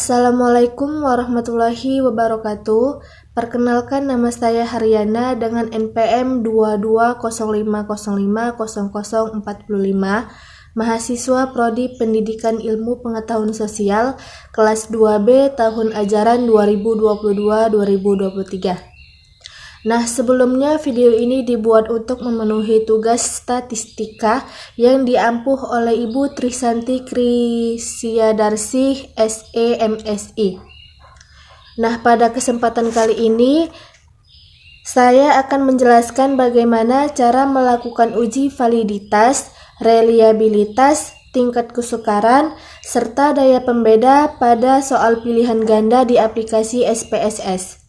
Assalamualaikum warahmatullahi wabarakatuh. Perkenalkan, nama saya Haryana dengan NPM 2205050045, mahasiswa Prodi Pendidikan Ilmu Pengetahuan Sosial kelas 2B tahun ajaran 2022-2023. Nah, sebelumnya video ini dibuat untuk memenuhi tugas statistika yang diampuh oleh Ibu Trisanti Krisiadarsih, SE, MSI. Nah, pada kesempatan kali ini saya akan menjelaskan bagaimana cara melakukan uji validitas, reliabilitas, tingkat kesukaran, serta daya pembeda pada soal pilihan ganda di aplikasi SPSS.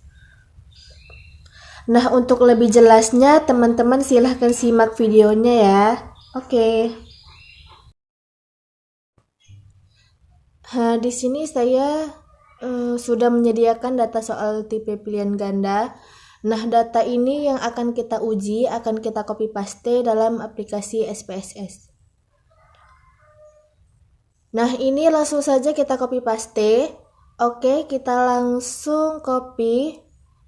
Nah, untuk lebih jelasnya, teman-teman silahkan simak videonya ya. Oke. Di sini saya sudah menyediakan data soal tipe pilihan ganda. Nah, data ini yang akan kita uji, akan kita copy paste dalam aplikasi SPSS. Nah, ini langsung saja kita copy paste. Oke, kita langsung copy.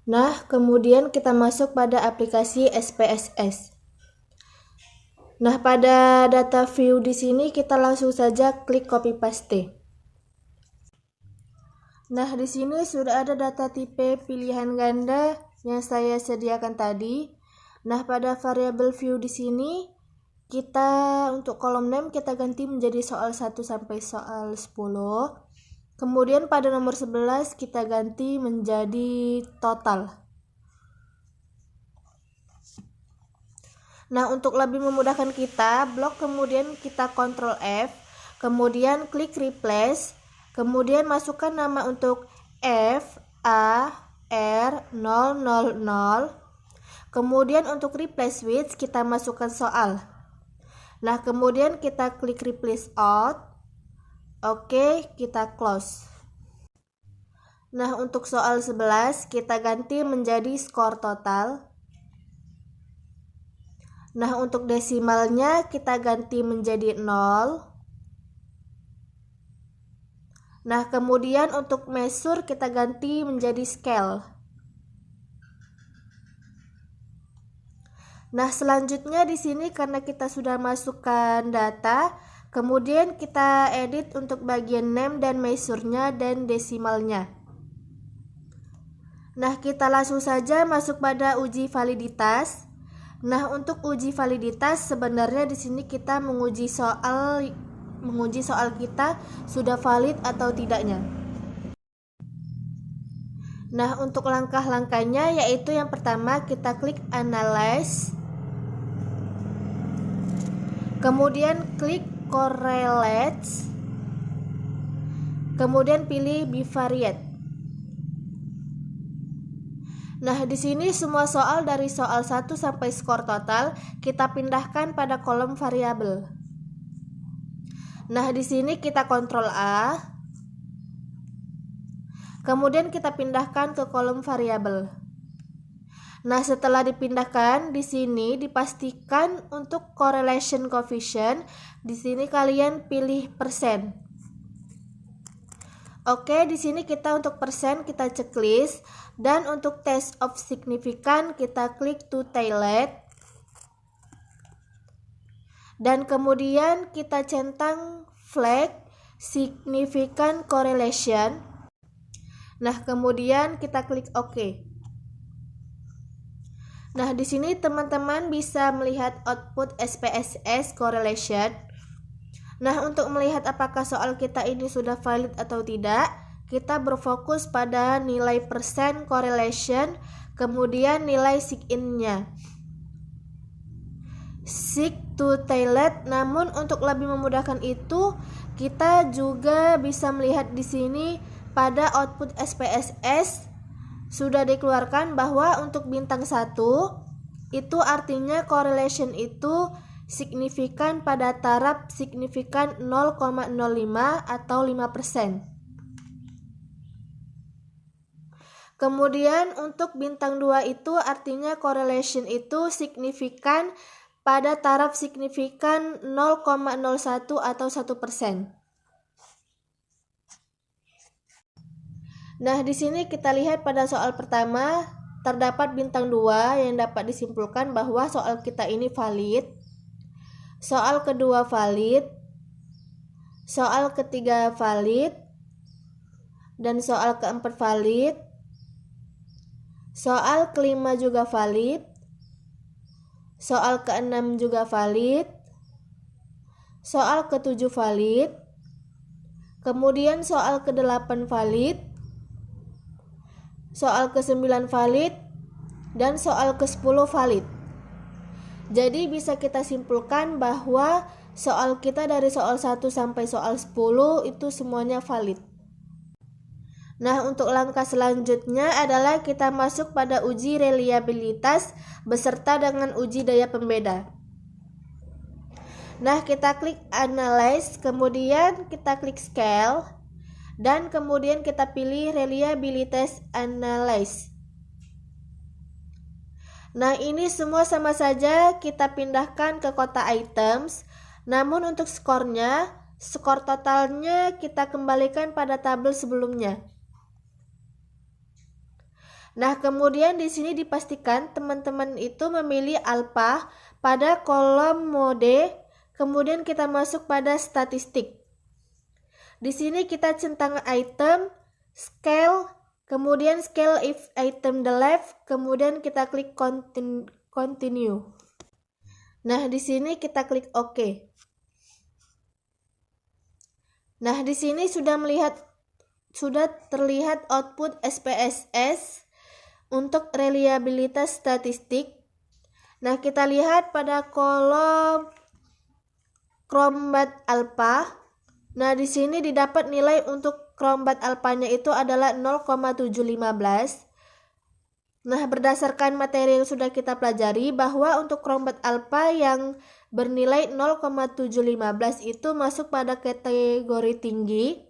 Nah, kemudian kita masuk pada aplikasi SPSS. Nah, pada data view di sini kita langsung saja klik copy paste. Nah, di sini sudah ada data tipe pilihan ganda yang saya sediakan tadi. Nah, pada variabel view di sini kita untuk kolom name kita ganti menjadi soal 1 sampai soal 10. Kemudian pada nomor 11 kita ganti menjadi total. Nah, untuk lebih memudahkan kita, blok kemudian kita Ctrl F, kemudian klik replace, kemudian masukkan nama untuk F A R 000, kemudian untuk replace with kita masukkan soal. Nah, kemudian kita klik replace all. Oke, kita close. Nah, untuk soal 11 kita ganti menjadi skor total. Nah, untuk desimalnya kita ganti menjadi 0. Nah, kemudian untuk measure kita ganti menjadi scale. Nah, selanjutnya di sini karena kita sudah masukkan data, kemudian kita edit untuk bagian name dan measure-nya dan desimalnya. Nah, kita langsung saja masuk pada uji validitas. Nah, untuk uji validitas sebenarnya di sini kita menguji soal kita sudah valid atau tidaknya. Nah, untuk langkah-langkahnya yaitu yang pertama kita klik analyze. Kemudian klik correlates. Kemudian pilih bivariate. Nah, di sini semua soal dari soal 1 sampai skor total kita pindahkan pada kolom variabel. Nah, di sini kita Ctrl A. Kemudian kita pindahkan ke kolom variabel. Nah, setelah dipindahkan di sini dipastikan untuk correlation coefficient, di sini kalian pilih persen. Oke, di sini kita untuk persen kita checklist dan untuk test of significant kita klik to tailed. Dan kemudian kita centang flag significant correlation. Nah, kemudian kita klik OK. Nah, di sini teman-teman bisa melihat output SPSS correlation. Nah, untuk melihat apakah soal kita ini sudah valid atau tidak, kita berfokus pada nilai persen correlation, kemudian nilai sign-nya. Sig to tailed, namun untuk lebih memudahkan itu, kita juga bisa melihat di sini pada output SPSS sudah dikeluarkan bahwa untuk bintang 1 itu artinya correlation itu signifikan pada taraf signifikan 0,05 atau 5%. Kemudian untuk bintang 2 itu artinya correlation itu signifikan pada taraf signifikan 0,01 atau 1%. Nah, di sini kita lihat pada soal pertama terdapat bintang 2 yang dapat disimpulkan bahwa soal kita ini valid. Soal kedua valid. Soal ketiga valid. Dan soal keempat valid. Soal kelima juga valid. Soal keenam juga valid. Soal ketujuh valid. Kemudian soal ke-8 valid. Soal ke-9 valid. Dan soal ke-10 valid. Jadi bisa kita simpulkan bahwa soal kita dari soal 1 sampai soal 10 itu semuanya valid. Nah, untuk langkah selanjutnya adalah kita masuk pada uji reliabilitas beserta dengan uji daya pembeda. Nah, kita klik Analyze, kemudian kita klik Scale, dan kemudian kita pilih Reliability Analyze. Nah, ini semua sama saja kita pindahkan ke kotak items, namun untuk skornya, skor totalnya kita kembalikan pada tabel sebelumnya. Nah, kemudian di sini dipastikan teman-teman itu memilih alpha pada kolom mode, kemudian kita masuk pada statistik. Di sini kita centang item, scale, kemudian scale if item the left, kemudian kita klik continue. Nah, di sini kita klik OK. Nah, di sini sudah terlihat output SPSS untuk reliabilitas statistik. Nah, kita lihat pada kolom Crombat Alpha. Nah, di sini didapat nilai untuk Crombat Alpha-nya itu adalah 0,715. Nah, berdasarkan materi yang sudah kita pelajari bahwa untuk Crombat Alpha yang bernilai 0,715 itu masuk pada kategori tinggi.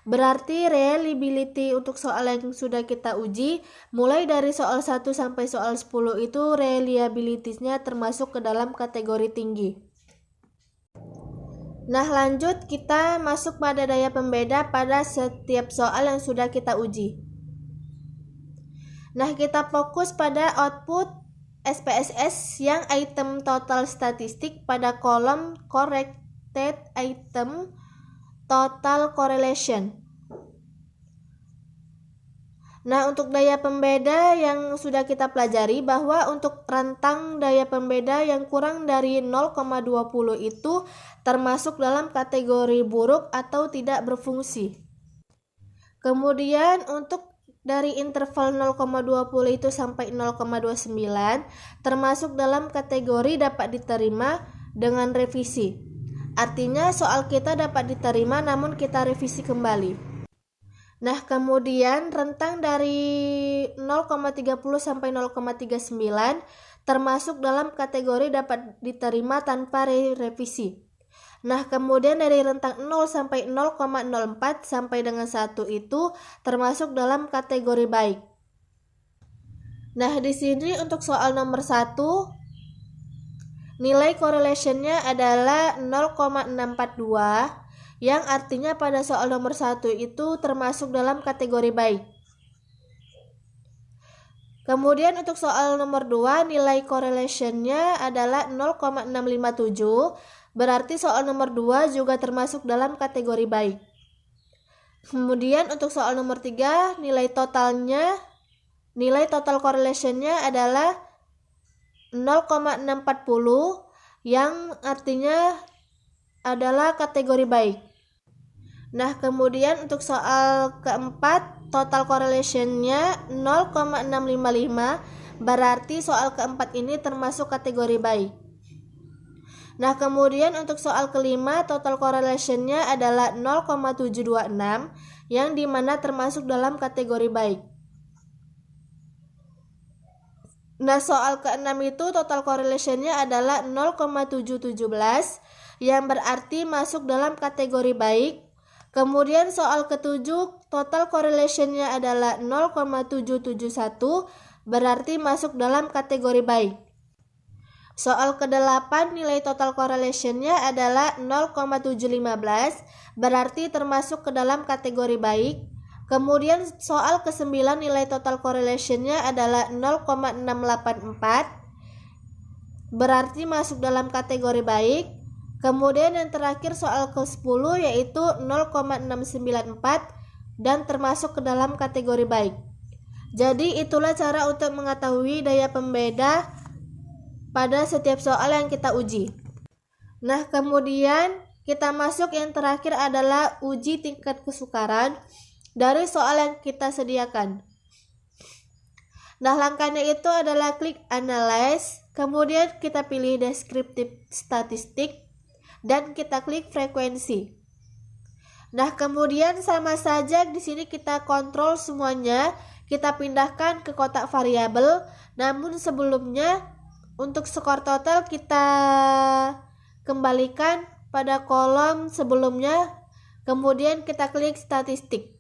Berarti reliability untuk soal yang sudah kita uji mulai dari soal 1 sampai soal 10 itu reliability-nya termasuk ke dalam kategori tinggi. Nah, lanjut kita masuk pada daya pembeda pada setiap soal yang sudah kita uji. Nah, kita fokus pada output SPSS yang item total statistik pada kolom corrected item total correlation. Nah, untuk daya pembeda yang sudah kita pelajari bahwa untuk rentang daya pembeda yang kurang dari 0,20 itu termasuk dalam kategori buruk atau tidak berfungsi. Kemudian untuk dari interval 0,20 itu sampai 0,29 termasuk dalam kategori dapat diterima dengan revisi. Artinya soal kita dapat diterima namun kita revisi kembali. Nah, kemudian rentang dari 0,30 sampai 0,39 termasuk dalam kategori dapat diterima tanpa revisi. Nah, kemudian dari rentang 0 sampai 0,04 sampai dengan 1 itu termasuk dalam kategori baik. Nah, di sini untuk soal nomor 1 nilai correlation-nya adalah 0,642 yang artinya pada soal nomor 1 itu termasuk dalam kategori baik. Kemudian untuk soal nomor 2 nilai correlation-nya adalah 0,657, berarti soal nomor 2 juga termasuk dalam kategori baik. Kemudian untuk soal nomor 3 nilai total correlation-nya adalah 0,640 yang artinya adalah kategori baik. Nah, kemudian untuk soal keempat total correlation-nya 0,655 berarti soal keempat ini termasuk kategori baik. Nah, kemudian untuk soal kelima total correlation-nya adalah 0,726 yang dimana termasuk dalam kategori baik. Nah, soal keenam itu total correlation-nya adalah 0,717 yang berarti masuk dalam kategori baik. Kemudian soal ketujuh total correlation-nya adalah 0,771 berarti masuk dalam kategori baik. Soal ke-8 nilai total correlation-nya adalah 0,715 berarti termasuk ke dalam kategori baik. Kemudian soal ke-9 nilai total correlation-nya adalah 0,684, berarti masuk dalam kategori baik. Kemudian yang terakhir soal ke-10 yaitu 0,694 dan termasuk ke dalam kategori baik. Jadi itulah cara untuk mengetahui daya pembeda pada setiap soal yang kita uji. Nah, kemudian kita masuk yang terakhir adalah uji tingkat kesukaran dari soal yang kita sediakan. Nah, langkahnya itu adalah klik analyze, kemudian kita pilih descriptive statistik, dan kita klik frekuensi. Nah, kemudian sama saja di sini kita kontrol semuanya, kita pindahkan ke kotak variabel. Namun sebelumnya untuk skor total kita kembalikan pada kolom sebelumnya, kemudian kita klik statistik.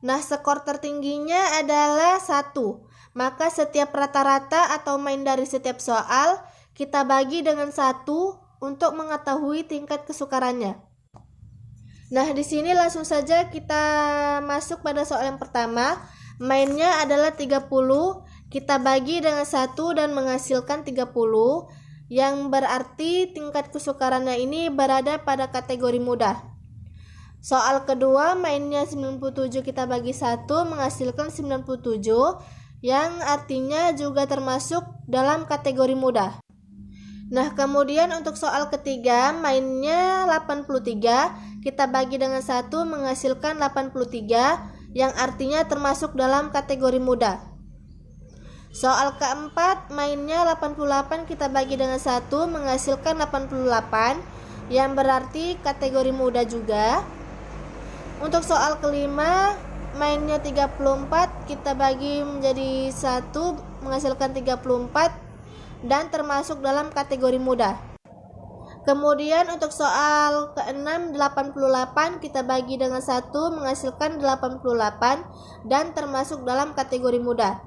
Nah, skor tertingginya adalah 1. Maka setiap rata-rata atau main dari setiap soal kita bagi dengan 1 untuk mengetahui tingkat kesukarannya. Nah, di sini langsung saja kita masuk pada soal yang pertama. Mainnya adalah 30. Kita bagi dengan 1 dan menghasilkan 30, yang berarti tingkat kesukarannya ini berada pada kategori mudah. Soal kedua, mainnya 97, kita bagi 1 menghasilkan 97, yang artinya juga termasuk dalam kategori mudah. Nah, kemudian untuk soal ketiga, mainnya 83, kita bagi dengan 1 menghasilkan 83, yang artinya termasuk dalam kategori mudah. Soal keempat, mainnya 88, kita bagi dengan 1 menghasilkan 88, yang berarti kategori mudah juga. Untuk soal kelima, mainnya 34, kita bagi menjadi 1 menghasilkan 34, dan termasuk dalam kategori mudah. Kemudian untuk soal ke-6, 88, kita bagi dengan 1 menghasilkan 88, dan termasuk dalam kategori mudah.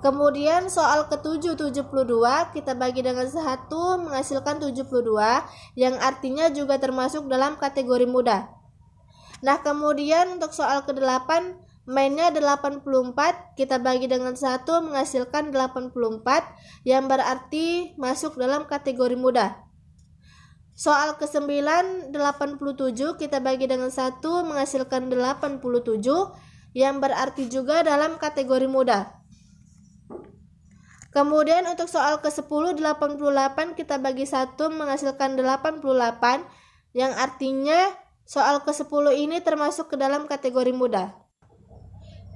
Kemudian soal ke-7, 72, kita bagi dengan 1 menghasilkan 72, yang artinya juga termasuk dalam kategori mudah. Nah, kemudian untuk soal ke-8, mainnya 84, kita bagi dengan 1 menghasilkan 84, yang berarti masuk dalam kategori mudah. Soal ke-9, 87, kita bagi dengan 1 menghasilkan 87, yang berarti juga dalam kategori mudah. Kemudian untuk soal ke-10, 88, kita bagi 1 menghasilkan 88, yang artinya soal ke-10 ini termasuk ke dalam kategori mudah.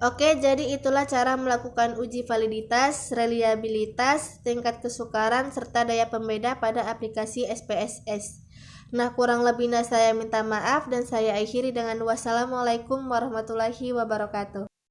Oke, jadi itulah cara melakukan uji validitas, reliabilitas, tingkat kesukaran, serta daya pembeda pada aplikasi SPSS. Nah, kurang lebihnya saya minta maaf dan saya akhiri dengan wassalamualaikum warahmatullahi wabarakatuh.